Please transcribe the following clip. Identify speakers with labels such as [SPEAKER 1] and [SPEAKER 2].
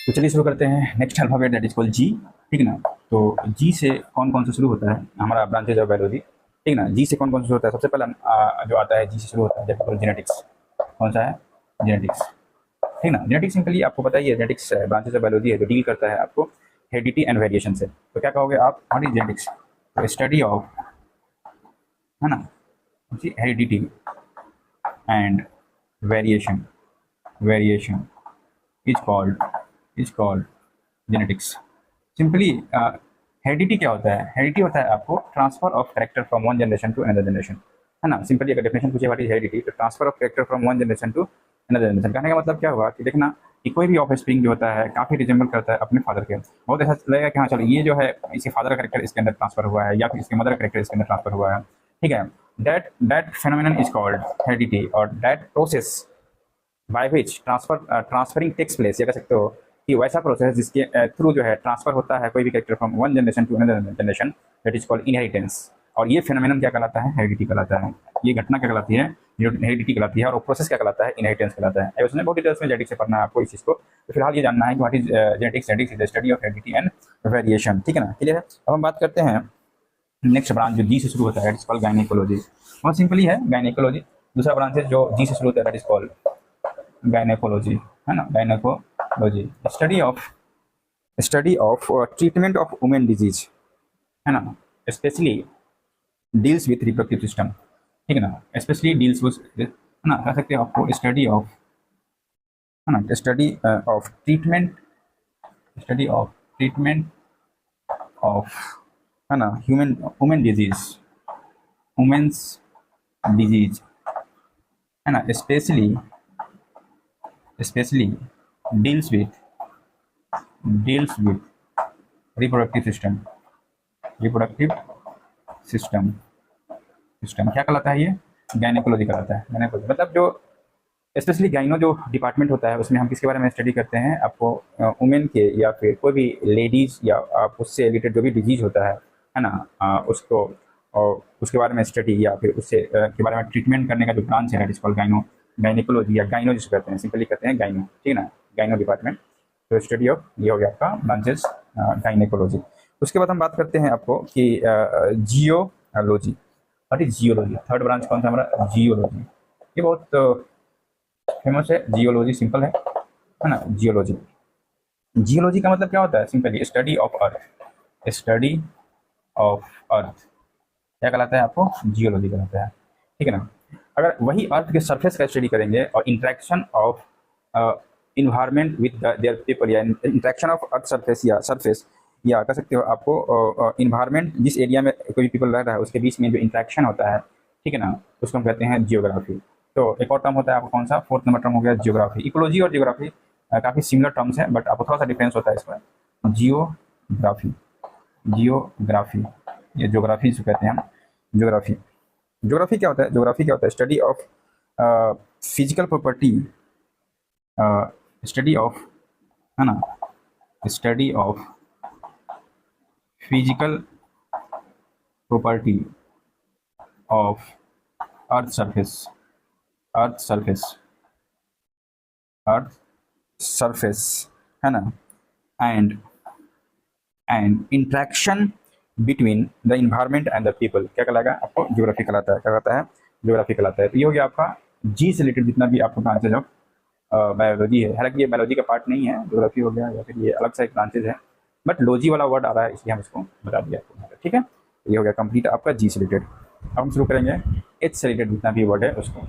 [SPEAKER 1] तो चलिए शुरू करते हैं। Next alphabet that is called जी। ठीक है ना। तो जी से कौन कौन सा शुरू होता है हमारा ब्रांचेज ऑफ बायोलॉजी। ठीक है ना। जी से कौन कौन सा शुरू होता है, सबसे पहला जो आता है जी से शुरू होता है दैट इज जेनेटिक्स। कौन सा है? जेनेटिक्स। ठीक है ना। जेनेटिक्स सिंपली आपको पता ही है, जेनेटिक्स ब्रांचेज ऑफ बायोलॉजी है जो डील करता है आपको हेरिडिटी एंड वेरिएशन से। तो क्या कहोगे आप? What is genetics? Study of, है ना, heredity and variation, variation is called genetics. Simply heredity क्या होता है? हेरिडिटी होता है आपको transfer of character from one generation to another generation, है ना। सिंपली अगर डेफिनेशन पूछे व्हाट इज हेरिडिटी, तो transfer of character from one generation to another generation. कहने का मतलब क्या हुआ कि देखना कि कोई भी ऑफ स्प्रिंग जो होता है काफ़ी रिजेंबल करता है अपने फादर के। बहुत ऐसा लगेगा कि हाँ चलो ये जो है इसके फादर का कैरेक्टर इसके अंदर ट्रांसफर हुआ है, या फिर इसके मदर का कैरेक्टर इसके अंदर ट्रांसफर हुआ है। ठीक है। That phenomenon is called heredity, और that process by which transferring takes place, ये कह सकते हो कि वैसा प्रोसेस जिसके थ्रू जो है ट्रांसफर होता है कोई भी character from one generation to another generation, that is called inheritance. और ये फिनोमेनन क्या कहलाता है? हेरिडिटी कहलाता है। ये घटना क्या कहलाती है? जो हेरिडिटी कहलाती है। और वो प्रोसेस क्या कहलाता है? इनहेरिटेंस कहलाता है। उसमें बहुत डिटेल्स में जेनेटिक्स से पढ़ना है आपको इस चीज़ को। तो फिलहाल ये जानना है कि what is genetics. Genetics is the study of heredity and variation. ठीक है ना, क्लियर है। अब हम बात करते हैं नेक्स्ट ब्रांच जो जी से शुरू होता है, दैट इज कॉल्ड गायनेकोलॉजी। बहुत सिंपली है गायनेकोलॉजी। दूसरा ब्रांच है जो जी से शुरू होता है, दैट इज कॉल्ड गायनेकोलॉजी, है ना। Gynaecology study of treatment of women disease, है ना। Specially deals with reproductive system. ठीक है ना। स्पेशली डील्स विथ, है ना, कह सकते हो आपको स्टडी ऑफ, है ना, study of treatment, study of treatment of, है ना, human women disease, women's disease, है ना। Specially deals with reproductive system, reproductive system, system क्या कहलाता है? ये गायनेकोलॉजी कहलाता है। गायनेकोलॉजी मतलब जो स्पेशली गाइनो जो डिपार्टमेंट होता है उसमें हम किसके बारे में स्टडी करते हैं? आपको वुमेन के या फिर कोई भी लेडीज या आप उससे रिलेटेड जो भी डिजीज होता है ना, उसको और उसके बारे में स्टडी या फिर उससे के बारे में ट्रीटमेंट करने का जो ब्रांच है that is called gyno, gynaecology या गाइनो जिसे कहते हैं, सिंपली कहते हैं गाइनो। ठीक है ना, गाइनो डिपार्टमेंट। तो स्टडी ऑफ ये हो गया आपका ब्रांचेस गायनेकोलॉजी। उसके बाद हम बात करते हैं आपको कि geology. What is geology? Third branch कौन सा हमारा? जियोलॉजी। ये बहुत फेमस है जियोलॉजी, सिंपल है ना। जियोलॉजी, जियोलॉजी का मतलब क्या होता है? Simply study of earth, study of earth क्या कहलाता है आपको? जियोलॉजी कहलाता है। ठीक है ना। अगर वही अर्थ के सरफेस का स्टडी करेंगे और interaction of environment with their people, या इंट्रैक्शन ऑफ अर्थ सरफेस या सरफेस, या कह सकते हो आपको इन्वायरमेंट जिस एरिया में कोई पीपल रह रहा है उसके बीच में जो इंट्रैक्शन होता है, ठीक है ना, उसको हम कहते हैं जियोग्राफी। तो एक और टर्म होता है आपको कौन सा? फोर्थ नंबर टर्म हो गया जियोग्राफी। इकोलॉजी और जियोग्राफी काफ़ी सिमिलर टर्म्स हैं, बट आपको थोड़ा सा डिफरेंस होता है इसमें। जियोग्राफी, जियोग्राफी या ज्योग्राफी जो कहते हैं हम, ज्योग्राफी। ज्योग्राफी क्या होता है? ज्योग्राफी क्या होता है? Study of physical property, study of, है ना, study of physical property of earth surface, earth surface, earth surface, है ना, and interaction between the environment and the people क्या कहलाएगा आपको? ज्योग्राफी कहलाता है। क्या कहता है? ज्योग्राफी कहलाता है। तो ये हो गया आपका जी से रिलेटेड जितना भी आपको ब्रांचेज ऑफ बायोलॉजी है। हालांकि ये बायोलॉजी का पार्ट नहीं है, ज्योग्राफी हो गया या फिर ये अलग सा एक ब्रांचेज है, बट लॉजी वाला वर्ड आ रहा है इसलिए हम इसको बता दिया आपको। ठीक है, ये हो गया कंप्लीट आपका जी से रिलेटेड। अब हम शुरू करेंगे एच से रिलेटेड जितना भी वर्ड है उसको।